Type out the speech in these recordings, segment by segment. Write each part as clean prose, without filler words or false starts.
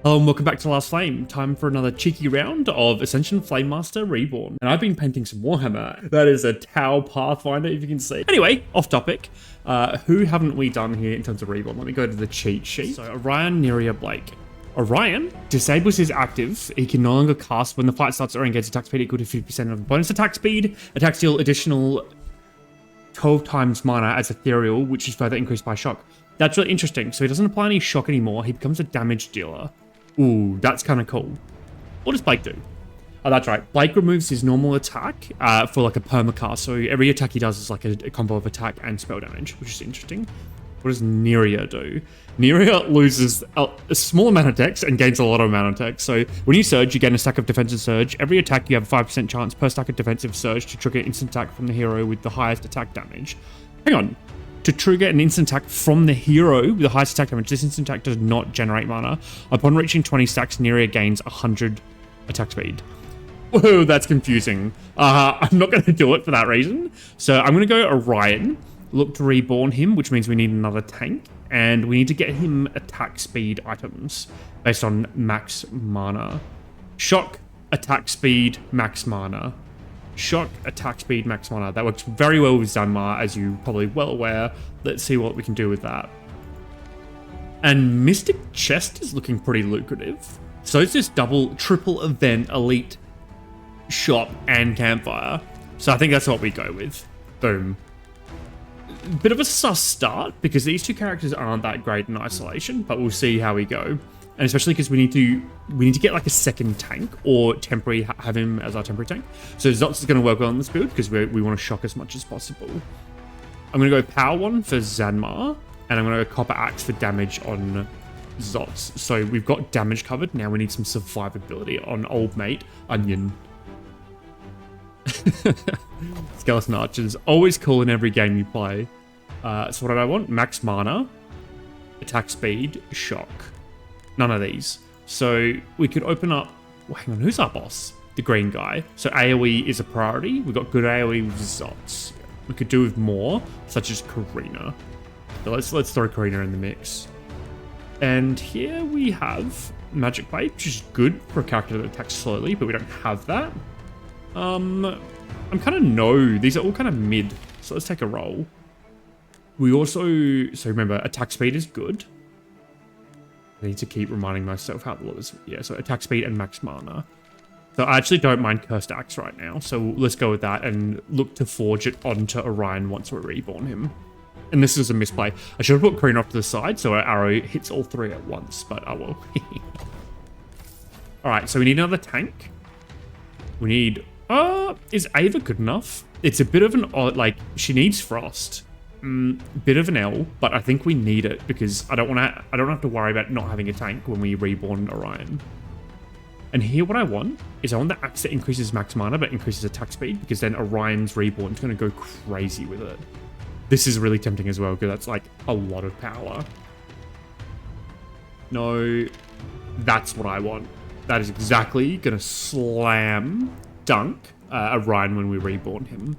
Hello and welcome back to Last Flame. Time for another cheeky round of Ascension Flamemaster Reborn. And I've been painting some Warhammer. That is a Tau Pathfinder, if you can see. Anyway, off topic. Who haven't we done here in terms of Reborn? Let me go to the cheat sheet. So Orion, Neria, Blake. Orion disables his active. He can no longer cast when the fight starts or engages attack speed equal to 50% of opponent's attack speed. Attacks deal additional 12 times mana as ethereal, which is further increased by shock. That's really interesting. So he doesn't apply any shock anymore. He becomes a damage dealer. Ooh, that's kind of cool. What does Blake do? Oh, that's right. Blake removes his normal attack for like a permacast. So every attack he does is like a combo of attack and spell damage, which is interesting. What does Neria do? Neria loses a small amount of dex and gains a lot of amount of dex. So when you surge, you gain a stack of defensive surge. Every attack, you have a 5% chance per stack of defensive surge to trigger instant attack from the hero with the highest attack damage. Hang on. To trigger an instant attack from the hero with the highest attack damage, this instant attack does not generate mana. Upon reaching 20 stacks, Neria gains 100 attack speed. Whoa, that's confusing. I'm not going to do it for that reason. So I'm going to go Orion, look to reborn him, which means we need another tank. And we need to get him attack speed items based on max mana. Shock, attack speed, max mana. Shock, attack speed, max mana. That works very well with Zanmar, as you're probably well aware. Let's see what we can do with that. And Mystic Chest is looking pretty lucrative. So it's this triple event, elite, shop, and campfire. So I think that's what we go with. Boom. Bit of a sus start, because these two characters aren't that great in isolation, but we'll see how we go. And especially because we need to get like a second tank or temporary have him as our temporary tank. So Zots is going to work well on this build because we want to shock as much as possible. I'm going to go Power 1 for Zanmar, and I'm going to go Copper Axe for damage on Zots. So we've got damage covered. Now we need some survivability on old mate Onion. Skeleton Archers, always cool in every game you play. So what did I want? Max mana, attack speed, shock. None of these. So we could open up... Well, hang on, who's our boss? The green guy. So AoE is a priority. We've got good AoE with Zots. We could do with more, such as Karina. So let's throw Karina in the mix. And here we have Magic Blade, which is good for a character that attacks slowly, but we don't have that. I'm kind of no. These are all kind of mid. So let's take a roll. We also... So remember, attack speed is good. I need to keep reminding myself how the was. Yeah, so attack speed and max mana. So I actually don't mind Cursed Axe right now. So let's go with that and look to forge it onto Orion once we reborn him. And this is a misplay. I should have put Karina off to the side so our arrow hits all three at once, but I will. Alright, so we need another tank. We need... is Ava good enough? It's a bit of an odd... Like, she needs Frost. Bit of an L, but I think we need it because I don't have to worry about not having a tank when we reborn Orion. And here what I want is I want the axe that increases max mana but increases attack speed, because then Orion's reborn is going to go crazy with it. This is really tempting as well because that's like a lot of power. No, that's what I want. That is exactly going to slam dunk Orion when we reborn him.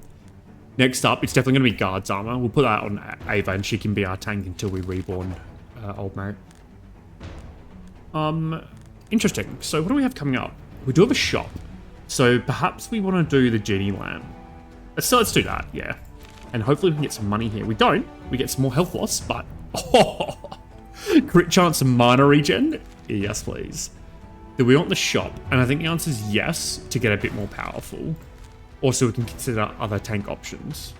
Next up, it's definitely going to be Guard's Armor. We'll put that on Ava, and she can be our tank until we reborn old mate. Interesting. So what do we have coming up? We do have a shop. So perhaps we want to do the Genie Lamp. So let's do that, yeah. And hopefully we can get some money here. We don't. We get some more health loss, but... Oh! Crit chance and mana regen? Yes, please. Do we want the shop? And I think the answer is yes, to get a bit more powerful. Also, we can consider other tank options.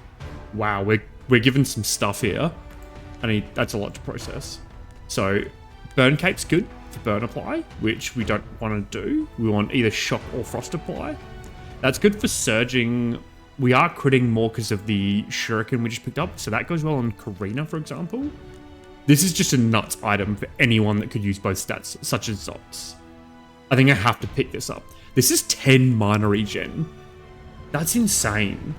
Wow, we're given some stuff here. That's a lot to process. So, Burn Cape's good for Burn Apply, which we don't want to do. We want either Shock or Frost Apply. That's good for Surging. We are critting more because of the Shuriken we just picked up, so that goes well on Karina, for example. This is just a nuts item for anyone that could use both stats, such as Zots. I think I have to pick this up. This is 10 mana regen. That's insane.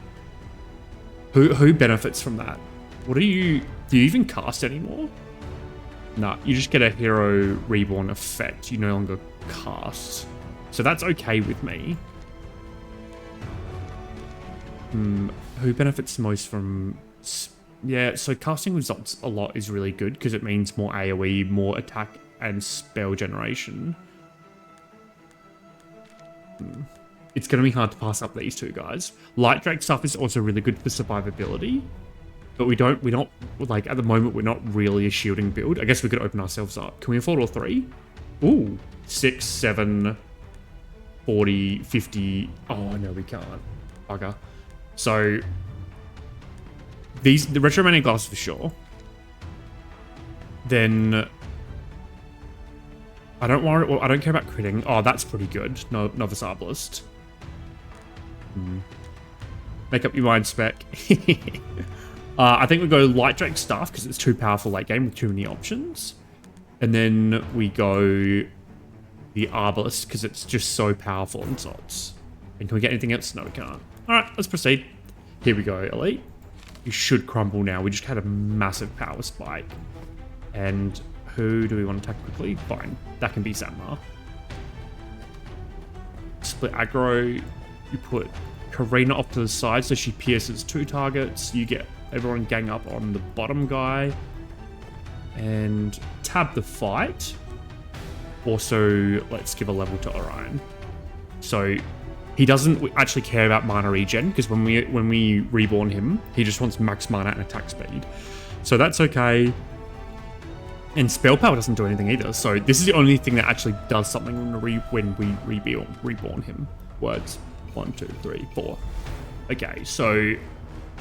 Who benefits from that? What do you even cast anymore? Nah, you just get a hero reborn effect. You no longer cast. So that's okay with me. Who benefits most from... Yeah, so casting with Zots a lot is really good because it means more AoE, more attack and spell generation. It's going to be hard to pass up these two guys. Light Drake stuff is also really good for survivability. But we don't, like, at the moment, we're not really a shielding build. I guess we could open ourselves up. Can we afford all three? Ooh, 6, 7, 40, 50. Oh, no, we can't. Bugger. So, the Retromaniac Glass for sure. Then, I don't worry, well, I don't care about critting. Oh, that's pretty good. No, Novice Arbalist. Make up your mind, Spec. I think we go Light Drake Staff because it's too powerful late game with too many options. And then we go the Arbalist because it's just so powerful in Zots. And can we get anything else? No, we can't. Alright, let's proceed. Here we go, Elite. You should crumble now. We just had a massive power spike. And who do we want to attack quickly? Fine. That can be Zanmar. Split aggro. You put Karina off to the side so she pierces 2 targets. You get everyone gang up on the bottom guy. And tab the fight. Also, let's give a level to Orion. So he doesn't actually care about mana regen because when we reborn him, he just wants max mana and attack speed. So that's okay. And spell power doesn't do anything either. So this is the only thing that actually does something when we reborn him. Words. 1, 2, 3, 4. Okay, so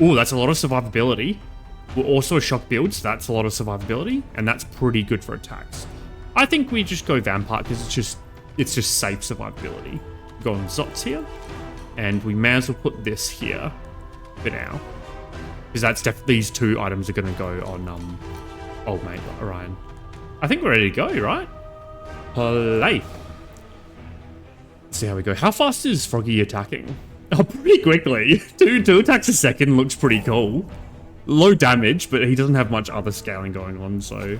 ooh, that's a lot of survivability. We're also a shock build, so that's a lot of survivability, and that's pretty good for attacks. I think we just go Vampire because it's just safe survivability. Go on Zots here, and we may as well put this here for now, because that's definitely these 2 items are going to go on old mate Orion. I think we're ready to go, right? Play. Let's see how we go. How fast is Froggy attacking? Oh, pretty quickly. Two attacks a second looks pretty cool. Low damage, but he doesn't have much other scaling going on, so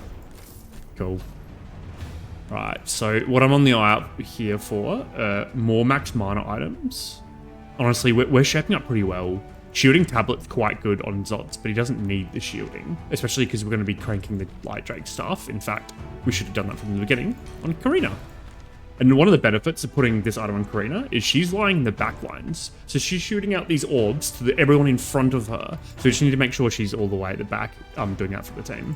cool. Right, so what I'm on the eye out here for, more max mana items. Honestly, we're shaping up pretty well. Shielding Tablet's quite good on Zots, but he doesn't need the shielding, especially because we're going to be cranking the Light Drake stuff. In fact, we should have done that from the beginning on Karina. And one of the benefits of putting this item on Karina is she's lying in the back lines. So she's shooting out these orbs to everyone in front of her. So we just need to make sure she's all the way at the back doing that for the team.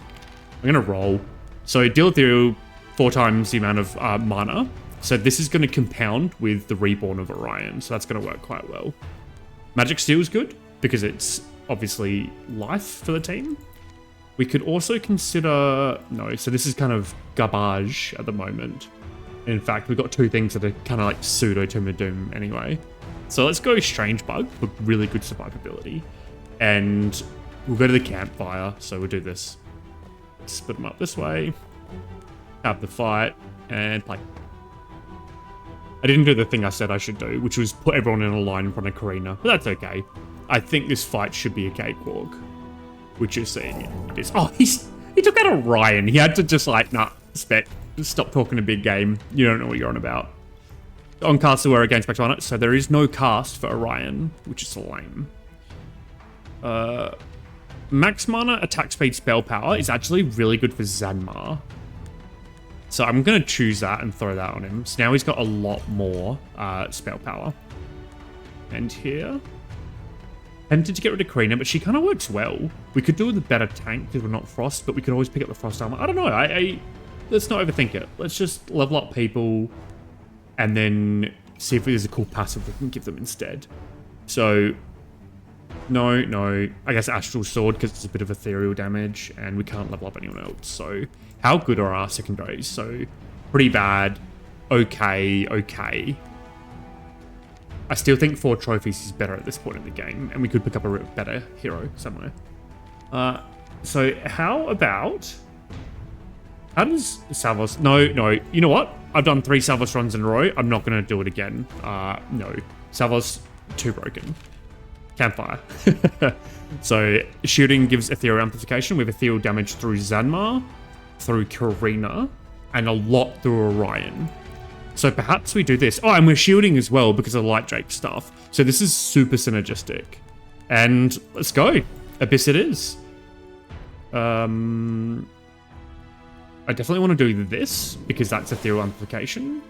I'm going to roll. So deal ethereal 4 times the amount of mana. So this is going to compound with the Reborn of Orion. So that's going to work quite well. Magic Steel is good because it's obviously life for the team. We could also consider... No, so this is kind of garbage at the moment. In fact, we've got 2 things that are kind of like pseudo Tomb of Doom anyway. So let's go Strange Bug for really good survivability. And we'll go to the campfire. So we'll do this. Split them up this way. Have the fight. And play. I didn't do the thing I said I should do, which was put everyone in a line in front of Karina. But that's okay. I think this fight should be a cakewalk. Which you're seeing it is. Oh, he took out Orion. He had to just like, nah, Spec. Stop talking a big game. You don't know what you're on about. On castle, we're against back on it, so there is no cast for Orion, which is lame. Max mana, attack speed, spell power is actually really good for Zanmar. So I'm going to choose that and throw that on him. So now he's got a lot more spell power. And here... Tempted to get rid of Karina, but she kind of works well. We could do with a better tank because we're not Frost, but we could always pick up the Frost armor. I don't know. Let's not overthink it. Let's just level up people and then see if there's a cool passive we can give them instead. So, no. I guess Astral Sword because it's a bit of ethereal damage and we can't level up anyone else. So, how good are our secondaries? So, pretty bad. Okay. I still think 4 trophies is better at this point in the game and we could pick up a better hero somewhere. So, how about... How does Salvos... No. You know what? I've done 3 Salvos runs in a row. I'm not going to do it again. No. Salvos, too broken. Campfire. So, shooting gives ethereal amplification with ethereal damage through Zanmar, through Karina, and a lot through Orion. So perhaps we do this. Oh, and we're shielding as well because of the Light Drake stuff. So this is super synergistic. And let's go. Abyss it is. I definitely want to do this because that's ethereal amplification.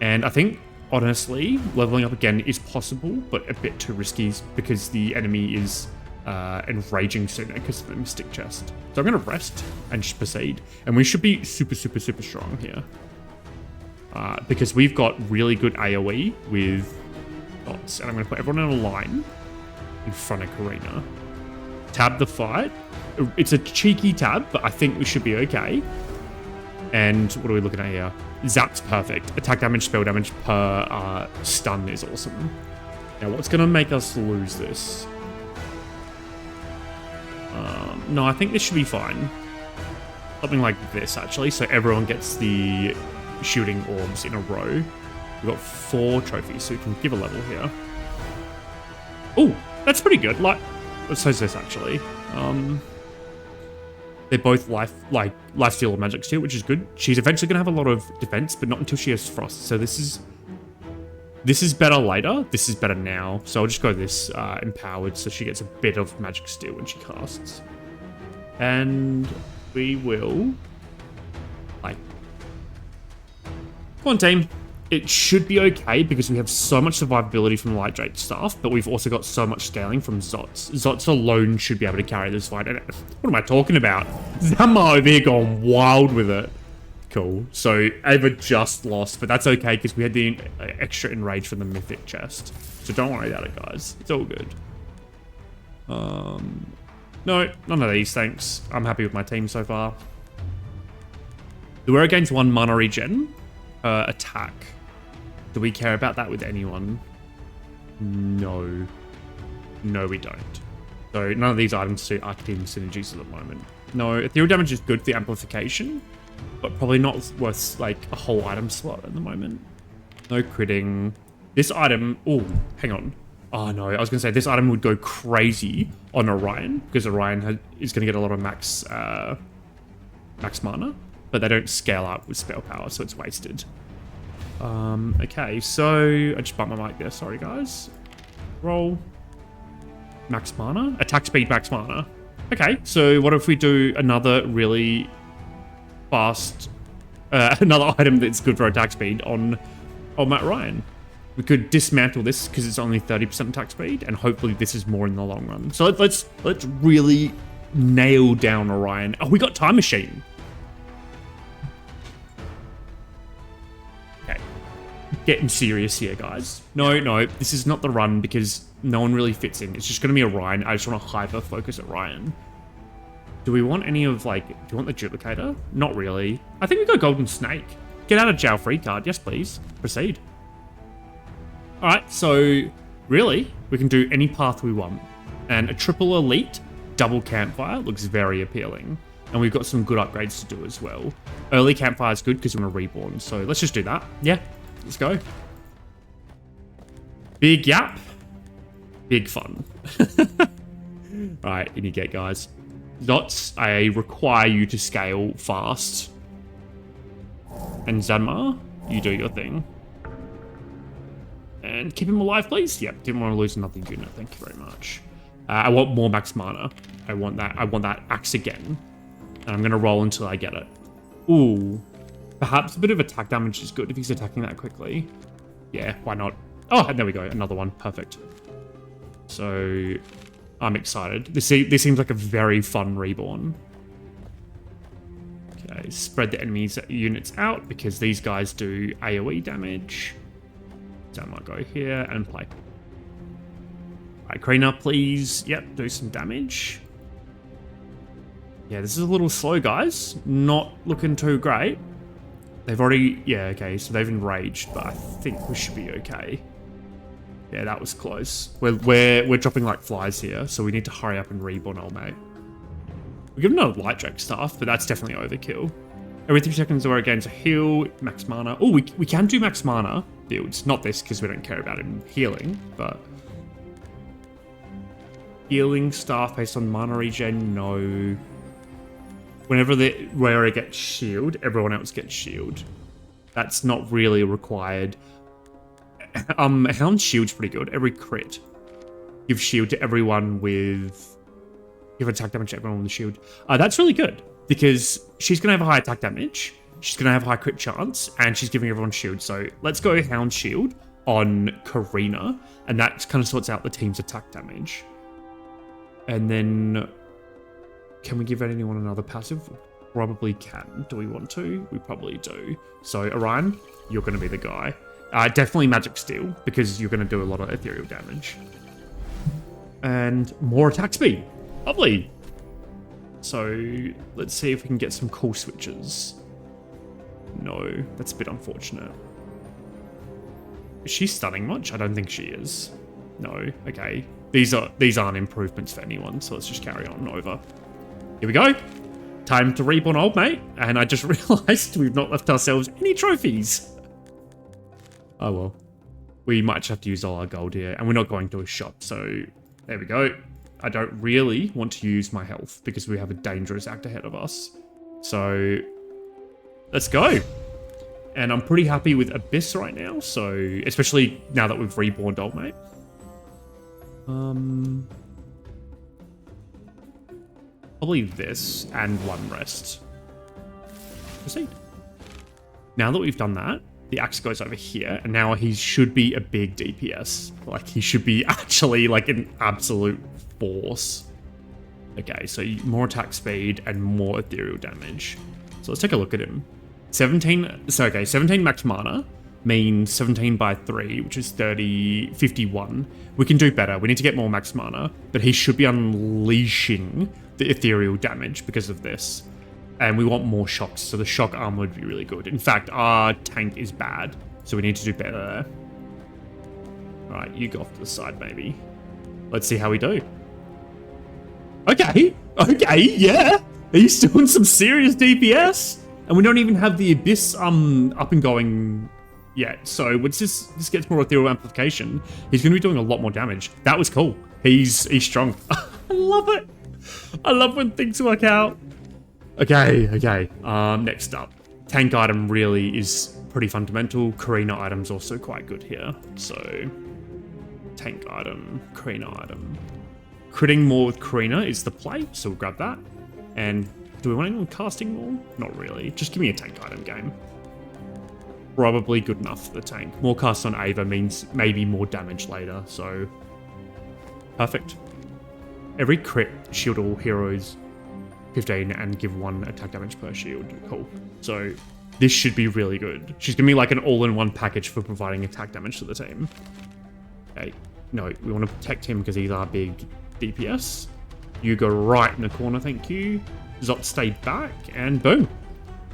And I think, honestly, leveling up again is possible, but a bit too risky because the enemy is enraging sooner because of the mystic chest. So I'm going to rest and just proceed. And we should be super, super, super strong here. Because we've got really good AoE with dots. And I'm going to put everyone in a line in front of Karina. Tab the fight. It's a cheeky tab, but I think we should be okay. And what are we looking at here? Zap's perfect. Attack damage, spell damage per stun is awesome. Now, what's going to make us lose this? No, I think this should be fine. Something like this, actually. So everyone gets the shooting orbs in a row. We've got 4 trophies, so we can give a level here. Oh, that's pretty good. Like, so is this, actually. They're both life steal or magic steal, which is good. She's eventually going to have a lot of defense, but not until she has frost. So this is better later. This is better now. So I'll just go this empowered, so she gets a bit of magic steal when she casts. And we will like, come on, team. It should be okay because we have so much survivability from Light Drake stuff, but we've also got so much scaling from Zots. Zots alone should be able to carry this fight. And what am I talking about? Zamma over here going wild with it. Cool. So Ava just lost, but that's okay because we had the extra enrage from the mythic chest. So don't worry about it, guys. It's all good. No, none of these, thanks. I'm happy with my team so far. We're against 1 mana regen attack. Do we care about that with anyone? No. No, we don't. So none of these items suit our team synergies at the moment. No, ethereal damage is good for the amplification, but probably not worth like a whole item slot at the moment. No critting. This item, oh, hang on. Oh no, I was gonna say this item would go crazy on Orion because Orion is gonna get a lot of max mana, but they don't scale up with spell power, so it's wasted. Okay, so I just bumped my mic there. Sorry, guys. Roll. Max mana. Attack speed, max mana. Okay, so what if we do another really fast, another item that's good for attack speed on Matt Ryan? We could dismantle this because it's only 30% attack speed, and hopefully this is more in the long run. So let's really nail down Orion. Oh, we got Time Machine. Okay, getting serious here, guys. No, this is not the run because no one really fits in. It's just going to be Orion. I just want to hyper focus at Ryan. Do we want any of like? Do you want the duplicator? Not really. I think we got Golden Snake. Get out of jail free card. Yes, please. Proceed. All right, so really, we can do any path we want. And a triple elite, double campfire looks very appealing. And we've got some good upgrades to do as well. Early campfire is good because we're going to reborn. So let's just do that. Yeah, let's go. Big yap. Big fun. All right, in you get, guys. Dots, I require you to scale fast. And Zanmar, you do your thing. And keep him alive, please. Yep, didn't want to lose another unit. Thank you very much. I want more max mana. I want that axe again. And I'm going to roll until I get it. Ooh. Perhaps a bit of attack damage is good if he's attacking that quickly. Yeah, why not? Oh, and there we go. Another one. Perfect. So I'm excited. This seems like a very fun reborn. Okay, spread the enemy's units out because these guys do AoE damage. So I might go here and play. Alright, Karina, please. Yep, do some damage. Yeah, this is a little slow, guys. Not looking too great. They've already... Yeah, okay, so they've enraged, but I think we should be okay. Yeah, that was close. We're dropping like flies here, so we need to hurry up and reborn old mate. We give him another Light Drake stuff, but that's definitely overkill. Every 3 seconds or against a heal, max mana. Oh, we can do max mana builds. Not this, because we don't care about him healing, but... Healing staff based on mana regen, no. Whenever the wearer gets shield, everyone else gets shield. That's not really required. Hound's shield's pretty good. Every crit. Give shield to everyone with... Give attack damage to everyone with the shield. That's really good. because she's going to have a high attack damage, she's going to have a high crit chance, and she's giving everyone shield. So let's go Hound Shield on Karina, and that kind of sorts out the team's attack damage. And then, can we give anyone another passive? Probably can. Do we want to? We probably do. So Orion, you're going to be the guy. Definitely Magic Steel, because you're going to do a lot of ethereal damage. And more attack speed. Lovely. So let's see if we can get some cool switches. No, that's a bit unfortunate. Is she stunning much? I don't think she is. No, okay. These aren't improvements for anyone, so let's just carry on over. Here we go. Time to reborn old mate. And I just realized we've not left ourselves any trophies. Oh well. We might just have to use all our gold here, and we're not going to a shop, so there we go. I don't really want to use my health because we have a dangerous act ahead of us. So let's go. And I'm pretty happy with Abyss right now, so especially now that we've reborn old mate. Probably this and one rest. Proceed. Now that we've done that, the axe goes over here, and now he should be a big DPS. Like, he should be actually like an absolute force. Okay, so more attack speed and more ethereal damage. So let's take a look at him. 17 max mana means 17 by 3, which is 51. We can do better. We need to get more max mana, but he should be unleashing the ethereal damage because of this. And we want more shocks, so the shock armor would be really good. In fact, our tank is bad, so we need to do better there. Alright, you go off to the side, maybe. Let's see how we do. Okay, yeah. He's doing some serious DPS. And we don't even have the Abyss up and going yet. So once this gets more ethereal amplification, he's going to be doing a lot more damage. That was cool. He's strong. I love it. I love when things work out. Okay. Next up, tank item really is pretty fundamental. Karina item's also quite good here. So tank item, Karina item. Critting more with Karina is the play, so we'll grab that. And do we want anyone casting more? Not really. Just give me a tank item game. Probably good enough for the tank. More casts on Ava means maybe more damage later, so perfect. Every crit shield all heroes 15 and give 1 attack damage per shield. Cool. So this should be really good. She's gonna be like an all-in-one package for providing attack damage to the team. Okay, no, we want to protect him because he's our big DPS. You go right in the corner, thank you. Zot stayed back, and boom.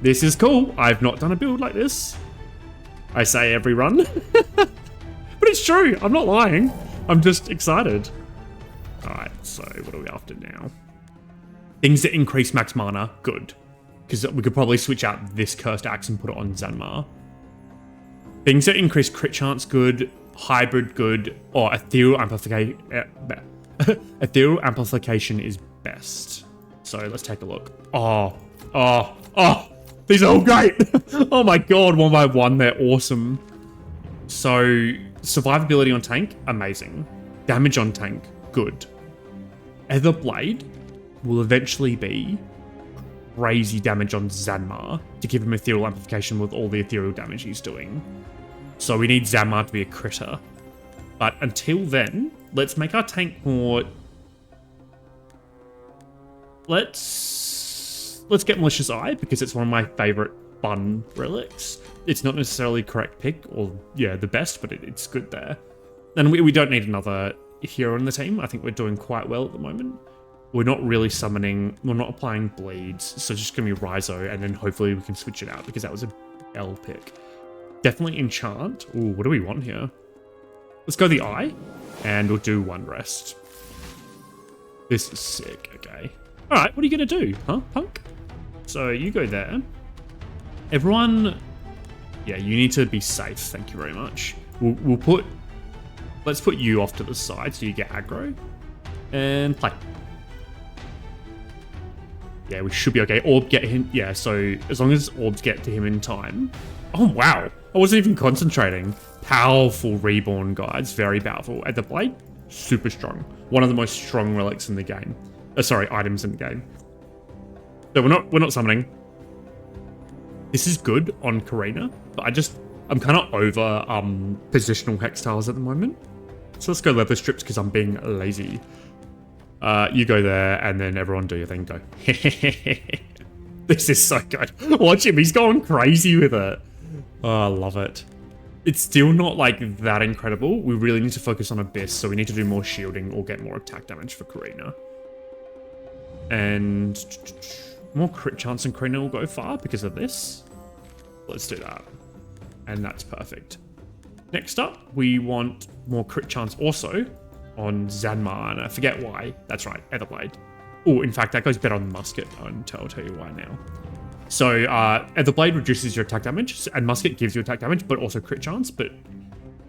This is cool. I've not done a build like this. I say every run. But it's true. I'm not lying. I'm just excited. Alright, so what are we after now? Things that increase max mana, good. Because we could probably switch out this cursed axe and put it on Zanmar. Things that increase crit chance, good. Hybrid, good. Or ethereal amplification. Ethereal amplification is best. So let's take a look. Oh. These are all great. Oh my god, 1 by 1, they're awesome. So survivability on tank, amazing. Damage on tank, good. Ether Blade will eventually be crazy damage on Zanmar to give him ethereal amplification with all the ethereal damage he's doing. So we need Zanmar to be a critter. But until then, let's make our tank more... Let's get Malicious Eye, because it's one of my favorite fun relics. It's not necessarily correct pick, or yeah, the best, but it's good there. And we don't need another hero in the team. I think we're doing quite well at the moment. We're not really summoning, we're not applying bleeds, so it's just gonna be Rhizo, and then hopefully we can switch it out, because that was a L pick. Definitely enchant. Ooh, what do we want here? Let's go the Eye, and we'll do 1 rest. This is sick, okay. Alright, what are you gonna do, huh, punk? So you go there. Everyone, yeah, you need to be safe, thank you very much. Let's put you off to the side so you get aggro. And play. Yeah, we should be okay. Orb get him, yeah, so as long as orbs get to him in time. Oh wow, I wasn't even concentrating. Powerful reborn, guys, very powerful. At the blade, super strong. One of the most strong relics in the game. Sorry, items in the game. So we're not summoning. This is good on Karina, but I'm kind of over positional hex tiles at the moment. So let's go leather strips because I'm being lazy. You go there, and then everyone do your thing. Go. This is so good. Watch him. He's going crazy with it. Oh, I love it. It's still not like that incredible. We really need to focus on Abyss, so we need to do more shielding or get more attack damage for Karina. And more crit chance and Karina will go far because of this. Let's do that. And that's perfect. Next up, we want more crit chance also on Zanmar, and I forget why. That's right, Etherblade. Oh, in fact, that goes better on the musket, and I'll tell you why now. So, Etherblade reduces your attack damage, and musket gives you attack damage, but also crit chance, but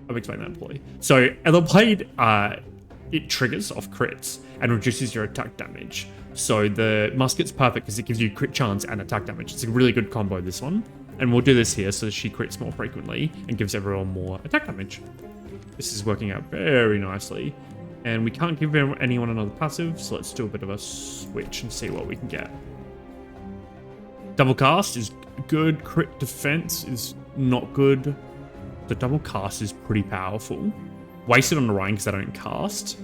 I'll explain that fully. So, Etherblade, it triggers off crits and reduces your attack damage. So, the musket's perfect because it gives you crit chance and attack damage. It's a really good combo, this one. And we'll do this here so she crits more frequently and gives everyone more attack damage. This is working out very nicely. And we can't give anyone another passive, so let's do a bit of a switch and see what we can get. Double cast is good. Crit defense is not good. The double cast is pretty powerful. Wasted on the Ryan because I don't cast.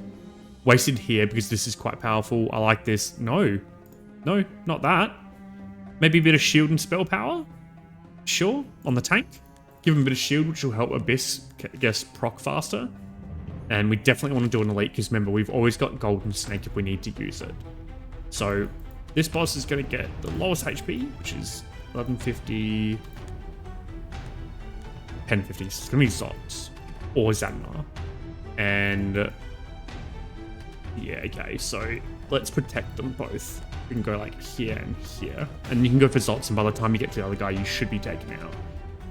Wasted here because this is quite powerful. I like this. No, not that. Maybe a bit of shield and spell power. Sure, on the tank. Give him a bit of shield, which will help Abyss, I guess, proc faster. And we definitely want to do an elite, because remember, we've always got Golden Snake if we need to use it. So, this boss is going to get the lowest HP, which is 1150... 1050. So it's going to be Zots. Or Zanmar. And... yeah, okay, so let's protect them both. We can go like here and here. And you can go for Zots, and by the time you get to the other guy, you should be taken out.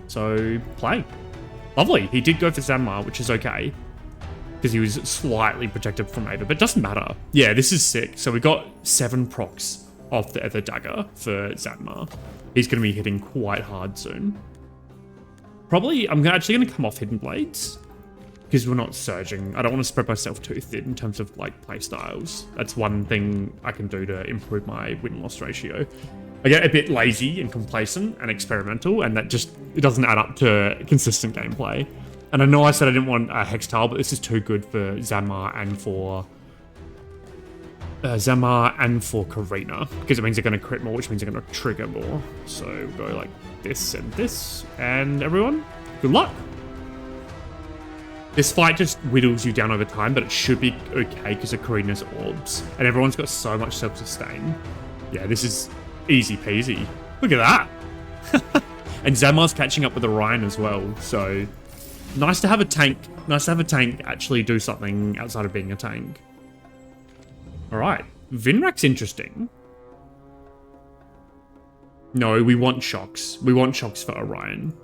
So, play. Lovely. He did go for Zanmar, which is okay. Because he was slightly protected from Ava, but it doesn't matter. Yeah, this is sick. So we got 7 procs off the Ether Dagger for Zanmar. He's going to be hitting quite hard soon. Probably, I'm actually going to come off Hidden Blades. Because we're not surging. I don't want to spread myself too thin in terms of like playstyles. That's one thing I can do to improve my win-loss ratio. I get a bit lazy and complacent and experimental, and that just, it doesn't add up to consistent gameplay. And I know I said I didn't want a Hex Tile, but this is too good for Zanmar and for Karina, because it means they're going to crit more, which means they're going to trigger more. So we'll go like this, and everyone, good luck. This fight just whittles you down over time, but it should be okay because of Karina's orbs. And everyone's got so much self-sustain. Yeah, this is easy peasy. Look at that. And Zanmar's catching up with Orion as well. So nice to have a tank. Nice to have a tank actually do something outside of being a tank. All right. Vinrak's interesting. No, we want shocks. We want shocks for Orion.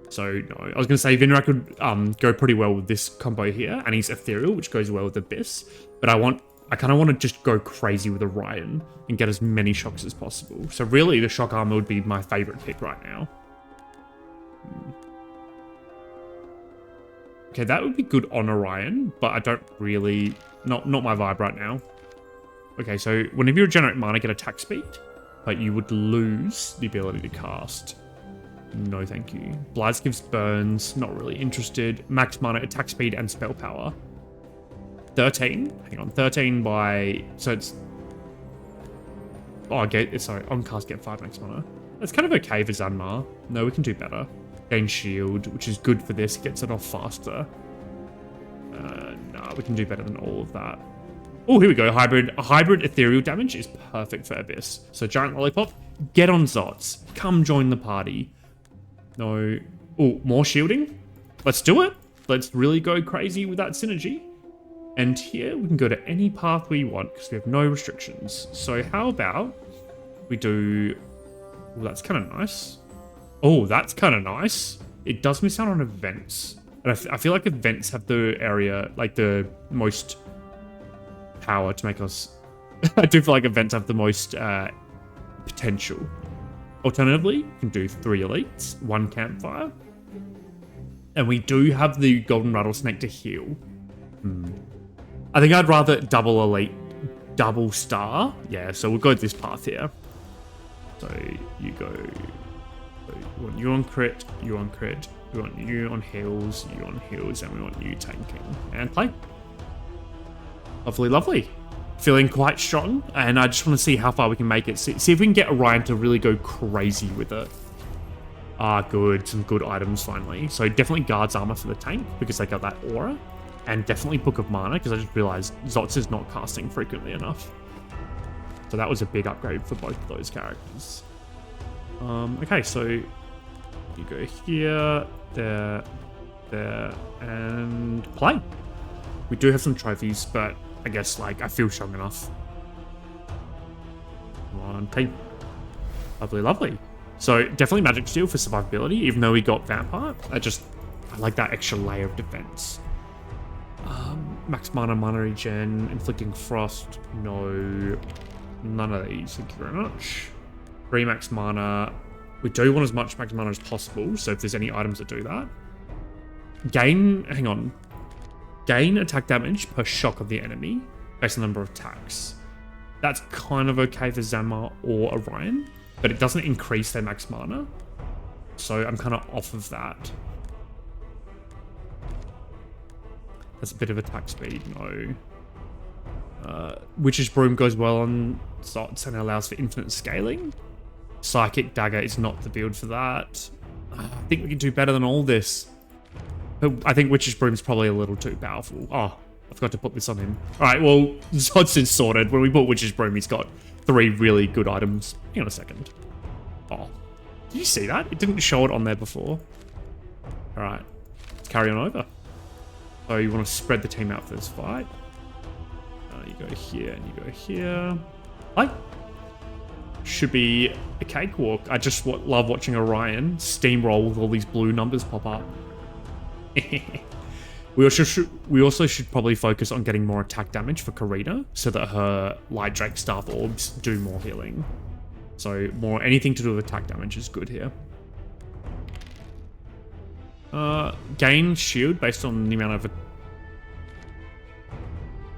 So, no. I was going to say Vinrak would go pretty well with this combo here, and he's ethereal, which goes well with Abyss. But I kind of want to just go crazy with Orion and get as many shocks as possible. So really, the shock armor would be my favorite pick right now. Okay, that would be good on Orion, but I don't really... Not my vibe right now. Okay, so whenever you regenerate mana, get attack speed, but you would lose the ability to cast. No, thank you. Blaz gives burns. Not really interested. Max mana, attack speed, and spell power. 13. Hang on. 13 by... So it's... Oh, sorry. On cast, get 5 max mana. That's kind of okay for Zanmar. No, we can do better. Gain shield, which is good for this. Gets it off faster. Nah, we can do better than all of that. Oh, here we go. Hybrid ethereal damage is perfect for Abyss. So Giant Lollipop, get on Zots. Come join the party. No. Oh, more shielding? Let's do it. Let's really go crazy with that synergy. And here we can go to any path we want because we have no restrictions. So how about we do... Oh, that's kind of nice. Oh, that's kind of nice. It does miss out on events. And I feel like events have the area, like the most power to make us... I do feel like events have the most potential. Alternatively, we can do 3 elites, 1 campfire. And we do have the golden rattlesnake to heal. I think I'd rather double elite, double star. Yeah, so we'll go this path here. So you go, so we want you on crit, you on crit, we want you on heals, you on heals, and we want you tanking. And play. Lovely, lovely. Feeling quite strong, and I just want to see how far we can make it. See if we can get Orion to really go crazy with it. Ah, good. Some good items finally. So definitely Guard's Armor for the tank, because they got that aura. And definitely Book of Mana, because I just realized Zotz is not casting frequently enough. So that was a big upgrade for both of those characters. Okay, so you go here, there, and play. We do have some trophies, but I guess, like, I feel strong enough. Come on, team. Lovely, lovely. So, definitely Magic Steel for survivability, even though we got Vampire. I like that extra layer of defense. Max Mana, Mana Regen, Inflicting Frost, no. None of these, thank you very much. 3 Max Mana. We do want as much Max Mana as possible, so if there's any items that do that. Hang on. Gain attack damage per shock of the enemy based on the number of attacks. That's kind of okay for Zamar or Orion, but it doesn't increase their max mana. So I'm kind of off of that. That's a bit of attack speed, no. Witch's Broom goes well on Zots and allows for infinite scaling. Psychic Dagger is not the build for that. I think we can do better than all this. But I think Witch's Broom's probably a little too powerful. Oh, I forgot to put this on him. Alright, well, Zots is sorted. When we bought Witch's Broom, he's got 3 really good items. Hang on a second. Oh, did you see that? It didn't show it on there before. Alright, let's carry on over. So you want to spread the team out for this fight. You go here and you go here. Hi. Should be a cakewalk. I just love watching Orion steamroll with all these blue numbers pop up. We also should probably focus on getting more attack damage for Karina so that her Light Drake Staff Orbs do more healing. So anything to do with attack damage is good here. Gain shield based on the amount of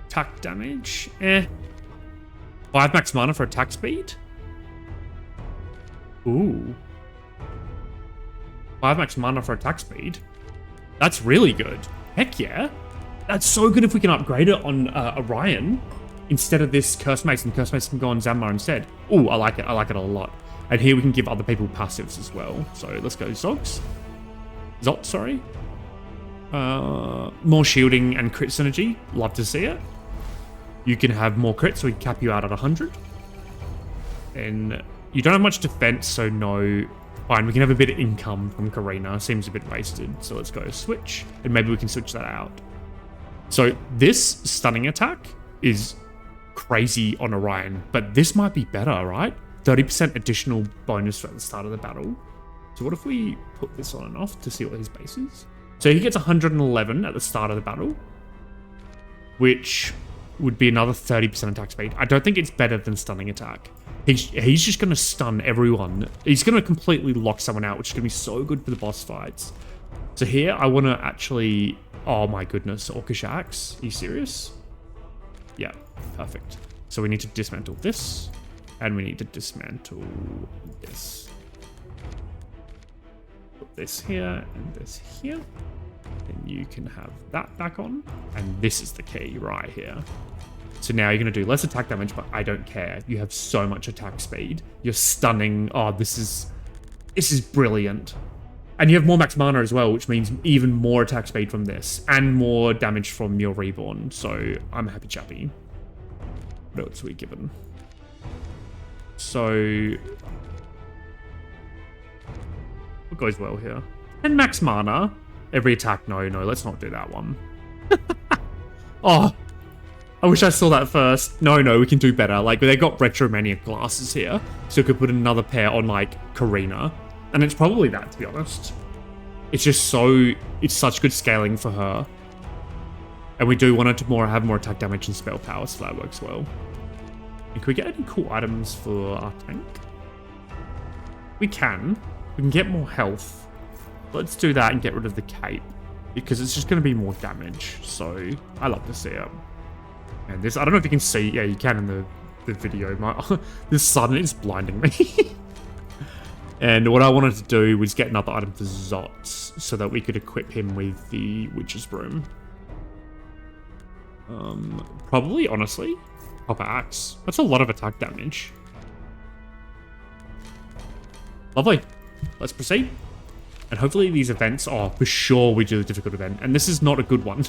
attack damage. 5 max mana for attack speed. Ooh. 5 max mana for attack speed. That's really good. Heck yeah. That's so good if we can upgrade it on Orion instead of this Curse Mason. Curse Mason can go on Zamar instead. Ooh, I like it. I like it a lot. And here we can give other people passives as well. So let's go Zot, sorry. More shielding and crit synergy. Love to see it. You can have more crits, so we cap you out at 100. And you don't have much defense, so no. Fine, we can have a bit of income from Karina. Seems a bit wasted. So let's go switch. And maybe we can switch that out. So this stunning attack is crazy on Orion. But this might be better, right? 30% additional bonus at the start of the battle. So what if we put this on and off to see what his base is? So he gets 111 at the start of the battle. Which would be another 30% attack speed. I don't think it's better than stunning attack. He's just going to stun everyone. He's going to completely lock someone out, which is going to be so good for the boss fights. So here, I want to actually... Oh my goodness, Orcish Axe. Are you serious? Yeah, perfect. So we need to dismantle this. And we need to dismantle this. Put this here and this here. And you can have that back on. And this is the key right here. So now you're going to do less attack damage, but I don't care. You have so much attack speed. You're stunning. Oh, this is brilliant. And you have more max mana as well, which means even more attack speed from this. And more damage from your Reborn. So I'm happy chappy. What else are we given? So... what goes well here? And max mana. Every attack. No, let's not do that one. Oh... I wish I saw that first. No, we can do better. Like, they got Retromania glasses here. So we could put another pair on, like, Karina. And it's probably that, to be honest. It's just so... it's such good scaling for her. And we do want it to have more attack damage and spell power, so that works well. And can we get any cool items for our tank? We can. We can get more health. Let's do that and get rid of the cape. Because it's just going to be more damage. So, I love to see it. And this, I don't know if you can see, yeah, you can in the video. The sun is blinding me. And what I wanted to do was get another item for Zots so that we could equip him with the Witch's Broom. Probably, honestly, Copper Axe. That's a lot of attack damage. Lovely. Let's proceed. And hopefully these events, oh, for sure we do the difficult event. And this is not a good one.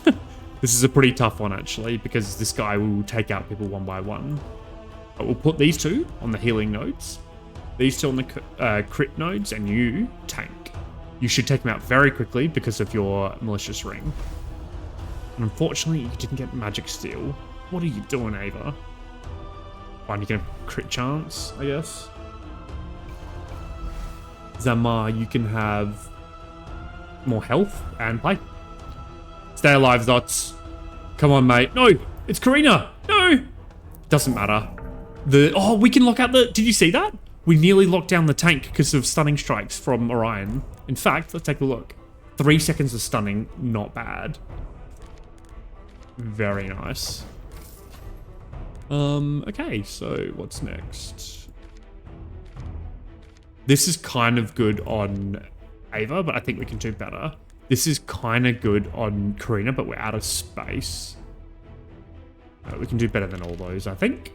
This is a pretty tough one, actually, because this guy will take out people one by one. But we'll put these two on the healing nodes. These two on the crit nodes, and you tank. You should take them out very quickly because of your malicious ring. And unfortunately, you didn't get magic steal. What are you doing, Ava? Fine, you get a crit chance, I guess. Zamar, you can have more health and play. Stay alive, Zots. Come on, mate. No, it's Karina. No, doesn't matter. Oh, we can lock out the. Did you see that? We nearly locked down the tank because of stunning strikes from Orion. In fact, let's take a look. 3 seconds of stunning, not bad. Very nice. Okay, so what's next? This is kind of good on Ava, but I think we can do better. This is kind of good on Karina, but we're out of space. We can do better than all those, I think.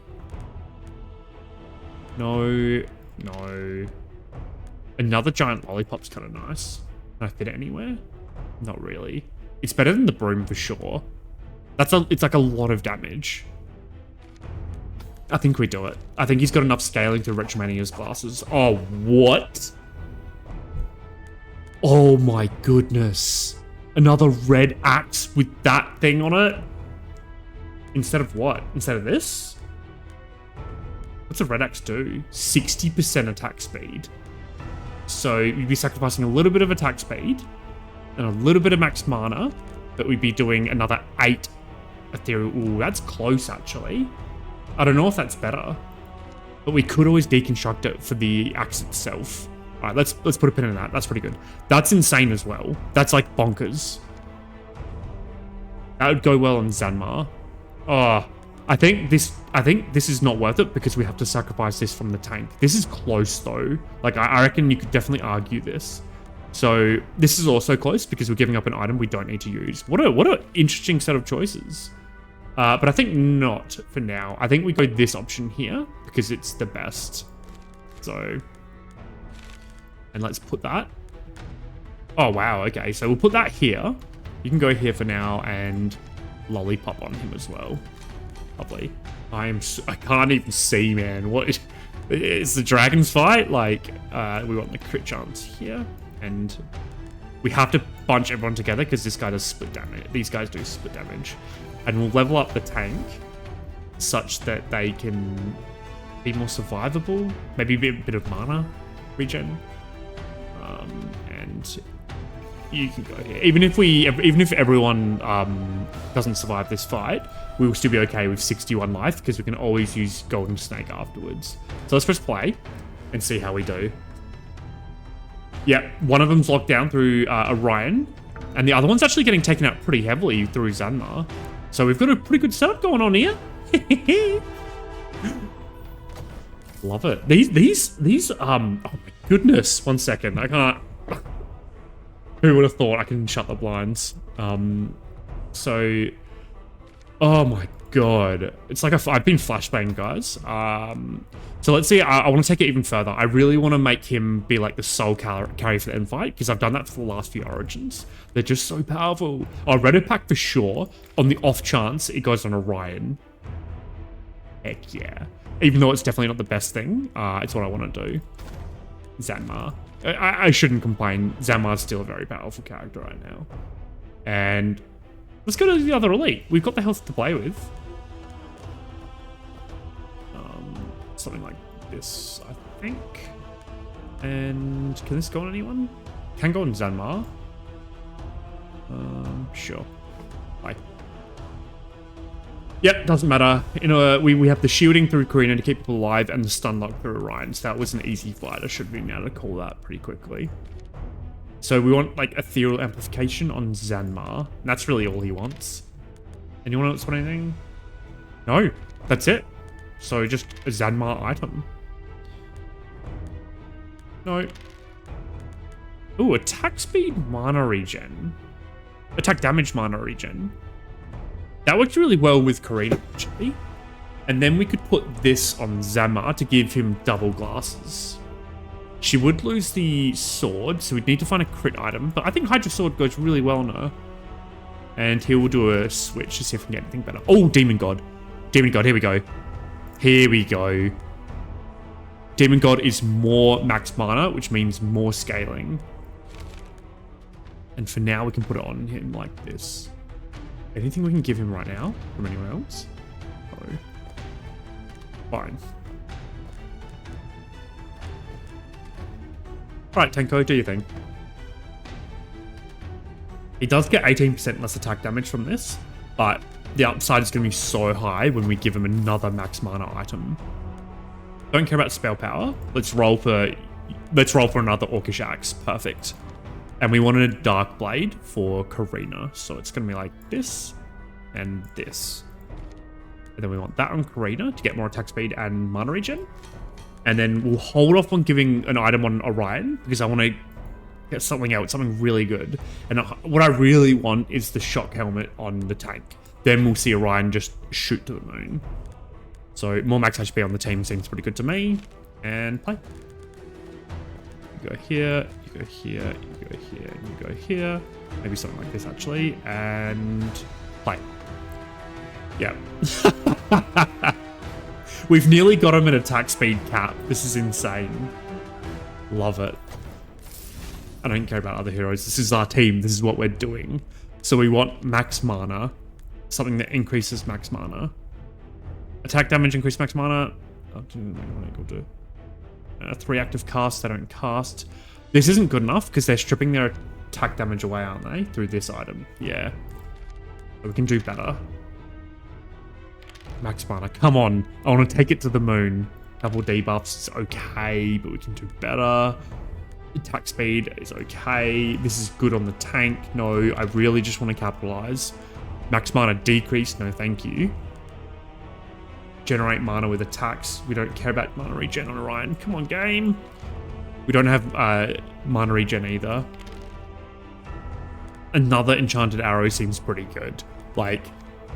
No. Another giant lollipop's kind of nice. Can I fit it anywhere? Not really. It's better than the broom for sure. It's like a lot of damage. I think we do it. I think he's got enough scaling to Retromania's glasses. Oh, what? Oh my goodness. Another red axe with that thing on it? Instead of what? Instead of this? What's a red axe do? 60% attack speed. So you'd be sacrificing a little bit of attack speed and a little bit of max mana, but we'd be doing another 8 ethereal. Ooh, that's close actually. I don't know if that's better, but we could always deconstruct it for the axe itself. All right, let's put a pin in that. That's pretty good. That's insane as well. That's like bonkers. That would go well on Zanmar. Oh, I think this is not worth it because we have to sacrifice this from the tank. This is close though. Like I reckon you could definitely argue this. So this is also close because we're giving up an item we don't need to use. What an interesting set of choices. But I think not for now. I think we go this option here because it's the best. So, and let's put that. Oh, wow. Okay. So we'll put that here. You can go here for now and lollipop on him as well. Lovely. I can't even see, man. What is the dragon's fight? Like, we want the crit chance here and we have to bunch everyone together because this guy does split damage. These guys do split damage. And we'll level up the tank such that they can be more survivable. Maybe a bit of mana regen. And you can go here. Even if everyone doesn't survive this fight, we will still be okay with 61 life because we can always use Golden Snake afterwards. So let's press play and see how we do. Yep, one of them's locked down through Orion, and the other one's actually getting taken out pretty heavily through Zanmar. So we've got a pretty good setup going on here. Love it. These oh my goodness. 1 second. I can't. Who would have thought I can shut the blinds? So, oh my god. It's like I've been flashbang, guys. So let's see. I want to take it even further. I really want to make him be like the sole carry for the end fight because I've done that for the last few Origins. They're just so powerful. Oh, Redo Pack for sure. On the off chance it goes on Orion. Heck yeah. Even though it's definitely not the best thing, it's what I want to do. Zanmar. I shouldn't complain. Zanmar's still a very powerful character right now. And let's go to the other elite. We've got the health to play with. Something like this, I think. And can this go on anyone? Can go on Zanmar. Sure. Bye. Yep, doesn't matter. You know, we have the shielding through Karina to keep people alive and the stun lock through Orion. So that was an easy fight. I should have been able to call that pretty quickly. So we want like ethereal amplification on Zanmar. And that's really all he wants. Anyone else want anything? No, that's it. So just a Zanmar item. No. Ooh, attack speed mana regen. Attack damage mana regen. That works really well with Karina, actually. And then we could put this on Zama to give him double glasses. She would lose the sword, so we'd need to find a crit item. But I think Hydra Sword goes really well on her. And he will do a switch to see if we can get anything better. Oh, Demon God. Demon God, here we go. Here we go. Demon God is more max mana, which means more scaling. And for now, we can put it on him like this. Anything we can give him right now from anywhere else? No. Fine. Right, Tenko, do your thing. He does get 18% less attack damage from this, but the upside is going to be so high when we give him another max mana item. Don't care about spell power. Let's roll for another Orcish Axe. Perfect. And we wanted a Dark Blade for Karina, so it's going to be like this and this. And then we want that on Karina to get more attack speed and mana regen. And then we'll hold off on giving an item on Orion because I want to get something else, something really good. And what I really want is the shock helmet on the tank. Then we'll see Orion just shoot to the moon. So more max HP on the team seems pretty good to me. And play. You go here, you go here, you go here, and you go here. Maybe something like this actually. And play. Yeah. We've nearly got him at attack speed cap. This is insane. Love it. I don't care about other heroes. This is our team. This is what we're doing. So we want max mana. Something that increases max mana. Attack damage increase max mana. Oh, equal to 3 active casts. They don't cast. This isn't good enough because they're stripping their attack damage away, aren't they? Through this item. Yeah. But we can do better. Max mana. Come on. I want to take it to the moon. Double debuffs is okay, but we can do better. Attack speed is okay. This is good on the tank. No, I really just want to capitalize. Max mana decrease. No, thank you. Generate mana with attacks. We don't care about mana regen on Orion. Come on, game. We don't have mana regen either. Another enchanted arrow seems pretty good. Like,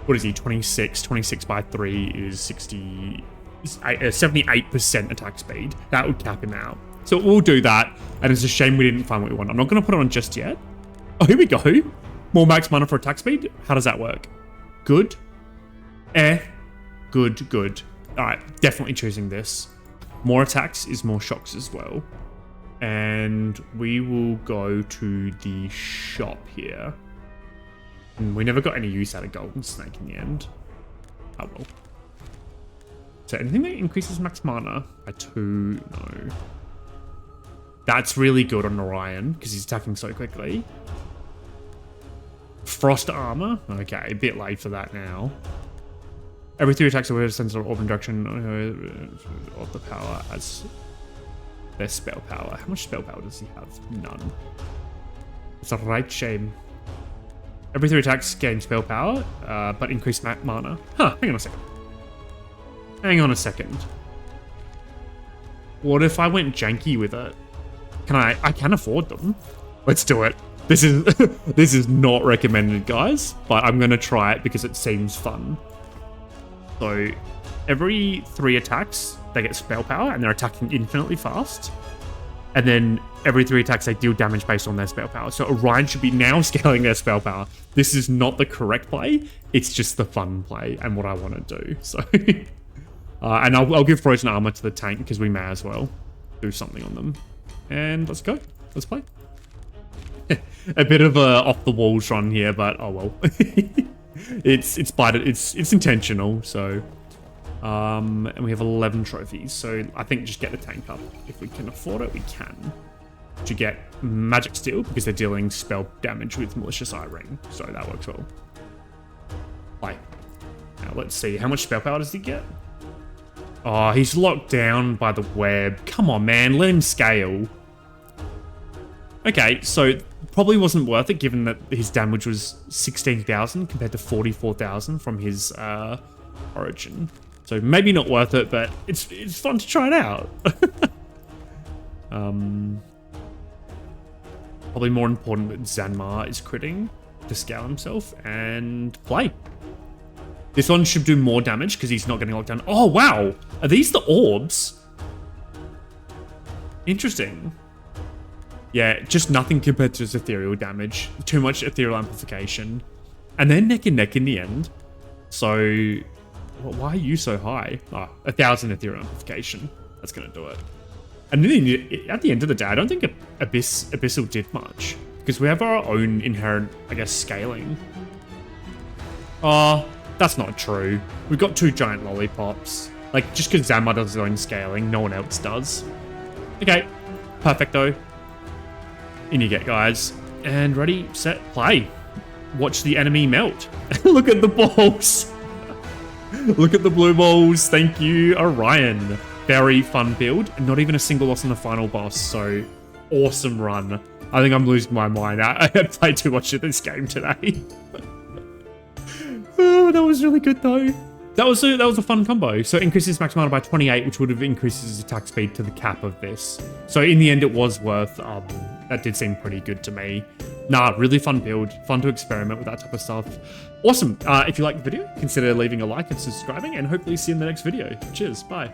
what is he? 26. 26 by 3 is 78% attack speed. That would cap him out. So we'll do that. And it's a shame we didn't find what we want. I'm not going to put it on just yet. Oh, here we go. More max mana for attack speed. How does that work? Good. Good, good. All right, definitely choosing this. More attacks is more shocks as well. And we will go to the shop here. And we never got any use out of Golden Snake in the end. Oh well. So anything that increases max mana by 2, no. That's really good on Orion because he's attacking so quickly. Frost armor. Okay, a bit late for that now. Every 3 attacks are sends an orb in direction of the power as their spell power. How much spell power does he have? None. It's a right shame. Every 3 attacks gain spell power, but increase mana. Huh, hang on a second. Hang on a second. What if I went janky with it? I can afford them. Let's do it. This is this is not recommended, guys, but I'm gonna try it because it seems fun. So every 3 attacks, they get spell power and they're attacking infinitely fast. And then every 3 attacks, they deal damage based on their spell power. So Orion should be now scaling their spell power. This is not the correct play. It's just the fun play and what I want to do. So, and I'll give Frozen Armor to the tank because we may as well do something on them. And let's go. Let's play. A bit of a off the walls run here, but oh well. It's intentional. So, and we have 11 trophies. So I think just get the tank up if we can afford it. We can. To get magic steel because they're dealing spell damage with malicious eye ring, so that works well. Play. Now let's see how much spell power does he get. Oh, he's locked down by the web. Come on, man, let him scale. Okay, so probably wasn't worth it given that his damage was 16,000 compared to 44,000 from his origin. So maybe not worth it, but it's fun to try it out. Probably more important that Zanmar is critting to scale himself and play. This one should do more damage because he's not getting locked down. Oh, wow. Are these the orbs? Interesting. Yeah, just nothing compared to his ethereal damage. Too much ethereal amplification. And they're neck and neck in the end. So, why are you so high? Oh, 1,000 ethereal amplification. That's going to do it. And then at the end of the day, I don't think Abyssal did much. Because we have our own inherent, I guess, scaling. Oh, that's not true. We've got 2 giant lollipops. Like, just because Zanmar does his own scaling, no one else does. Okay, perfecto. In you get, guys. And ready, set, play. Watch the enemy melt. Look at the balls. Look at the blue balls. Thank you, Orion. Very fun build. Not even a single loss on the final boss. So, awesome run. I think I'm losing my mind. I played too much of this game today. Oh, that was really good though. That was a fun combo. So it increases max mana by 28, which would have increased his attack speed to the cap of this. So in the end, it was worth. That did seem pretty good to me. Nah, really fun build. Fun to experiment with that type of stuff. Awesome. If you liked the video, consider leaving a like and subscribing, and hopefully see you in the next video. Cheers. Bye.